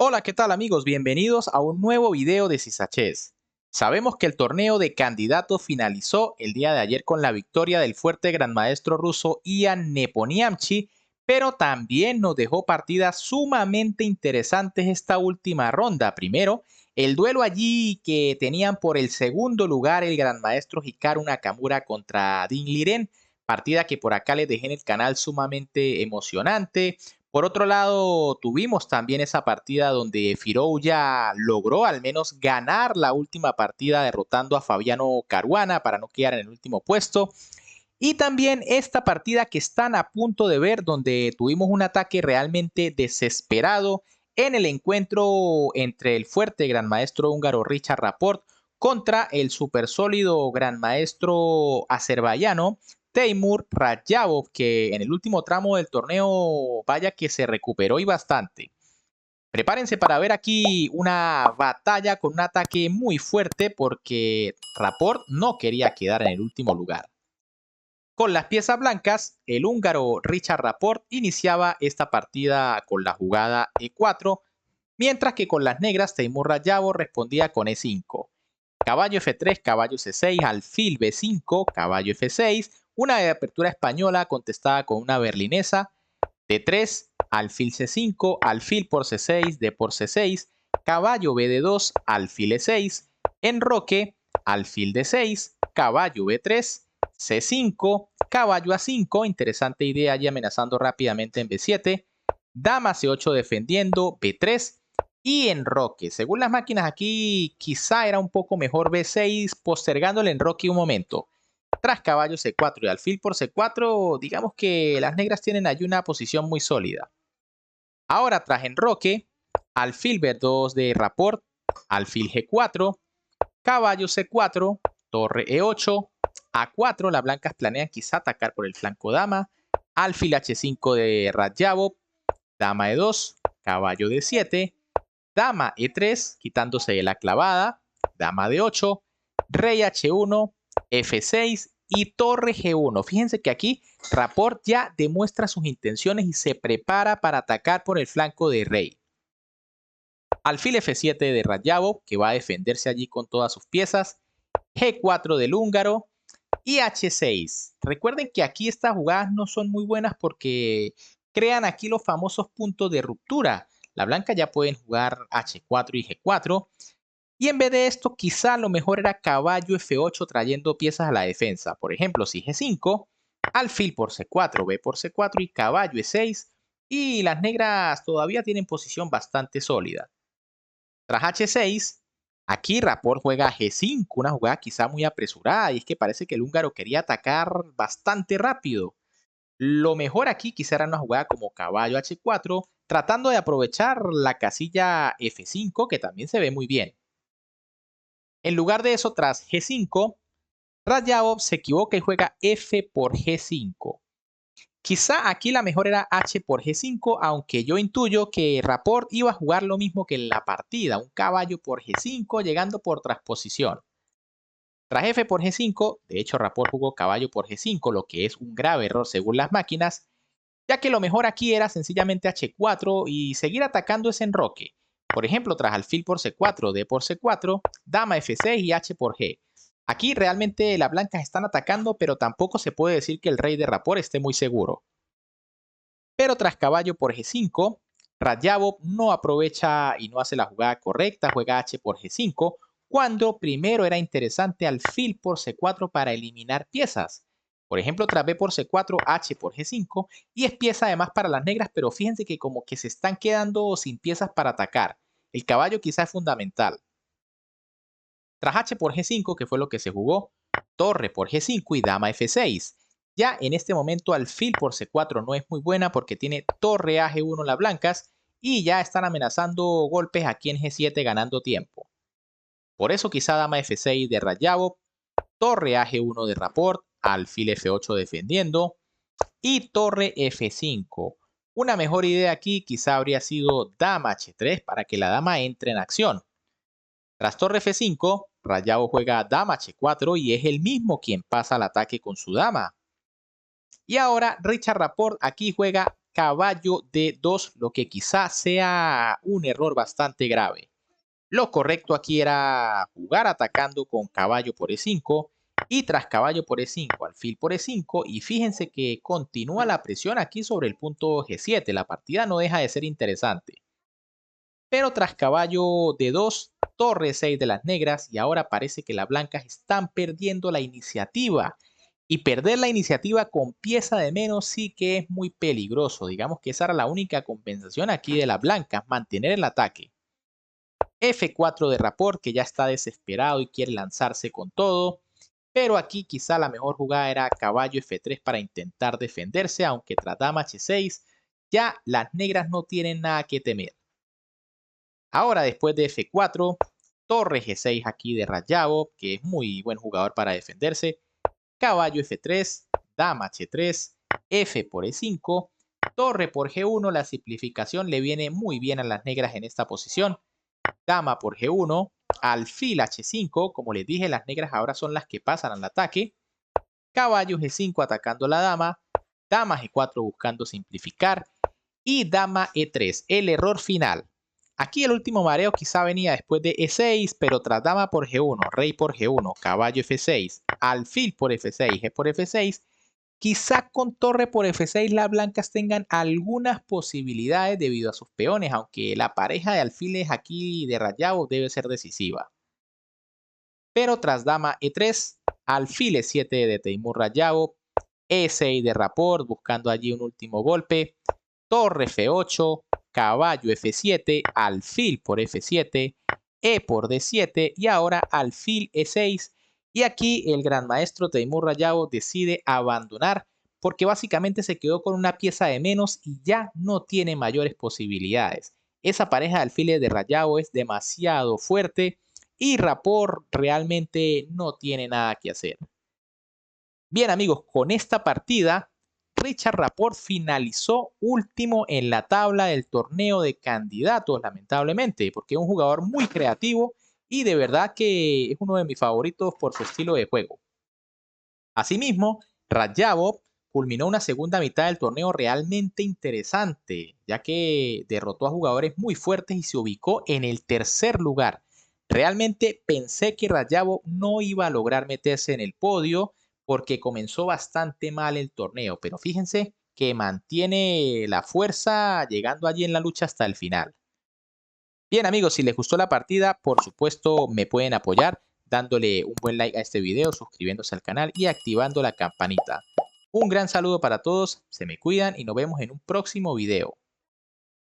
Hola, ¿qué tal amigos? Bienvenidos a un nuevo video de Sisachés. Sabemos que el torneo de candidatos finalizó el día de ayer con la victoria del fuerte gran maestro ruso Ian Nepomniachtchi, pero también nos dejó partidas sumamente interesantes esta última ronda. Primero, el duelo allí que tenían por el segundo lugar el gran maestro Hikaru Nakamura contra Ding Liren, partida que por acá les dejé en el canal sumamente emocionante. Por otro lado, tuvimos también esa partida donde Firou ya logró al menos ganar la última partida derrotando a Fabiano Caruana para no quedar en el último puesto. Y también esta partida que están a punto de ver donde tuvimos un ataque realmente desesperado en el encuentro entre el fuerte gran maestro húngaro Richard Rapport contra el super sólido gran maestro azerbaiyano Teimur Radjabov, que en el último tramo del torneo vaya que se recuperó y bastante. Prepárense para ver aquí una batalla con un ataque muy fuerte porque Rapport no quería quedar en el último lugar. Con las piezas blancas, el húngaro Richard Rapport iniciaba esta partida con la jugada E4, mientras que con las negras Teimur Radjabov respondía con E5. Caballo F3, caballo C6, alfil B5, caballo F6, una de apertura española contestada con una berlinesa, D3, alfil C5, alfil por C6, D por C6, caballo BD2, alfil E6, enroque, alfil D6, caballo B3, C5, caballo A5, interesante idea y amenazando rápidamente en B7, dama C8 defendiendo, B3 y enroque. Según las máquinas aquí, quizá era un poco mejor B6, postergando el enroque un momento. Tras caballo C4 y alfil por C4, digamos que las negras tienen allí una posición muy sólida. Ahora tras enroque, alfil B2 de Rapport, alfil G4, caballo C4, torre E8, A4, las blancas planean quizá atacar por el flanco dama, alfil H5 de Radjabov, dama E2, caballo D7, dama E3, quitándose la clavada, dama D8, rey H1, F6 y torre G1. Fíjense que aquí Rapport ya demuestra sus intenciones y se prepara para atacar por el flanco de rey. Alfil F7 de Radjabov, que va a defenderse allí con todas sus piezas. G4 del húngaro y H6. Recuerden que aquí estas jugadas no son muy buenas porque crean aquí los famosos puntos de ruptura. La blanca ya pueden jugar H4 y G4. Y en vez de esto, quizá lo mejor era caballo F8 trayendo piezas a la defensa. Por ejemplo, si G5, alfil por C4, B por C4 y caballo E6. Y las negras todavía tienen posición bastante sólida. Tras H6, aquí Rapport juega G5, una jugada quizá muy apresurada, y es que parece que el húngaro quería atacar bastante rápido. Lo mejor aquí quizá era una jugada como caballo H4, tratando de aprovechar la casilla F5, que también se ve muy bien. En lugar de eso, tras G5, Radjabov se equivoca y juega F por G5. Quizá aquí la mejor era H por G5, aunque yo intuyo que Rapport iba a jugar lo mismo que en la partida, un caballo por G5 llegando por transposición. Tras F por G5, de hecho Rapport jugó caballo por G5, lo que es un grave error según las máquinas, ya que lo mejor aquí era sencillamente H4 y seguir atacando ese enroque. Por ejemplo, tras alfil por C4, D por C4, dama F6 y H por G. Aquí realmente las blancas están atacando, pero tampoco se puede decir que el rey de Rapport esté muy seguro. Pero tras caballo por G5, Radjabov no aprovecha y no hace la jugada correcta, juega H por G5, cuando primero era interesante alfil por C4 para eliminar piezas. Por ejemplo, tras B por C4, H por G5, y es pieza además para las negras, pero fíjense que como que se están quedando sin piezas para atacar. El caballo quizás es fundamental. Tras H por G5, que fue lo que se jugó, torre por G5 y dama F6. Ya en este momento alfil por C4 no es muy buena porque tiene torre a G1 las blancas y ya están amenazando golpes aquí en G7 ganando tiempo. Por eso quizá dama F6 de Radjabov, torre a G1 de Rapport, alfil F8 defendiendo y torre F5. Una mejor idea aquí quizá habría sido dama H3 para que la dama entre en acción. Tras torre F5, Radjabov juega dama H4 y es el mismo quien pasa al ataque con su dama. Y ahora Richard Rapport aquí juega caballo D2, lo que quizá sea un error bastante grave. Lo correcto aquí era jugar atacando con caballo por E5 y tras caballo por E5, alfil por E5 y fíjense que continúa la presión aquí sobre el punto G7. La partida no deja de ser interesante. Pero tras caballo D2, torre 6 de las negras y ahora parece que las blancas están perdiendo la iniciativa. Y perder la iniciativa con pieza de menos sí que es muy peligroso. Digamos que esa era la única compensación aquí de las blancas, mantener el ataque. F4 de Rapport, que ya está desesperado y quiere lanzarse con todo. Pero aquí quizá la mejor jugada era caballo F3 para intentar defenderse, aunque tras dama H6 ya las negras no tienen nada que temer. Ahora después de F4, torre G6 aquí de Rayabo, que es muy buen jugador para defenderse. Caballo F3, dama H3, F por E5, torre por G1. La simplificación le viene muy bien a las negras en esta posición. Dama por G1, alfil H5, como les dije, las negras ahora son las que pasan al ataque. Caballo G5 atacando la dama, dama G4 buscando simplificar y dama E3, el error final. Aquí el último mareo quizá venía después de E6, pero tras dama por G1, rey por G1, caballo F6, alfil por F6, G por F6, quizá con torre por F6 las blancas tengan algunas posibilidades debido a sus peones, aunque la pareja de alfiles aquí de Rayabo debe ser decisiva. Pero tras dama E3, alfil E7 de Teimur Rayabo, E6 de Rapport buscando allí un último golpe, torre F8, caballo F7, alfil por F7, E por D7 y ahora alfil E6. Y aquí el gran maestro Teimur Rayabo decide abandonar porque básicamente se quedó con una pieza de menos y ya no tiene mayores posibilidades. Esa pareja de alfiles de Rayabo es demasiado fuerte y Rapport realmente no tiene nada que hacer. Bien amigos, con esta partida Richard Rapport finalizó último en la tabla del torneo de candidatos, lamentablemente, porque es un jugador muy creativo y de verdad que es uno de mis favoritos por su estilo de juego. Asimismo, Rayabov culminó una segunda mitad del torneo realmente interesante, ya que derrotó a jugadores muy fuertes y se ubicó en el tercer lugar. Realmente pensé que Rayabov no iba a lograr meterse en el podio porque comenzó bastante mal el torneo, pero fíjense que mantiene la fuerza llegando allí en la lucha hasta el final. Bien amigos, si les gustó la partida, por supuesto me pueden apoyar dándole un buen like a este video, suscribiéndose al canal y activando la campanita. Un gran saludo para todos, se me cuidan y nos vemos en un próximo video.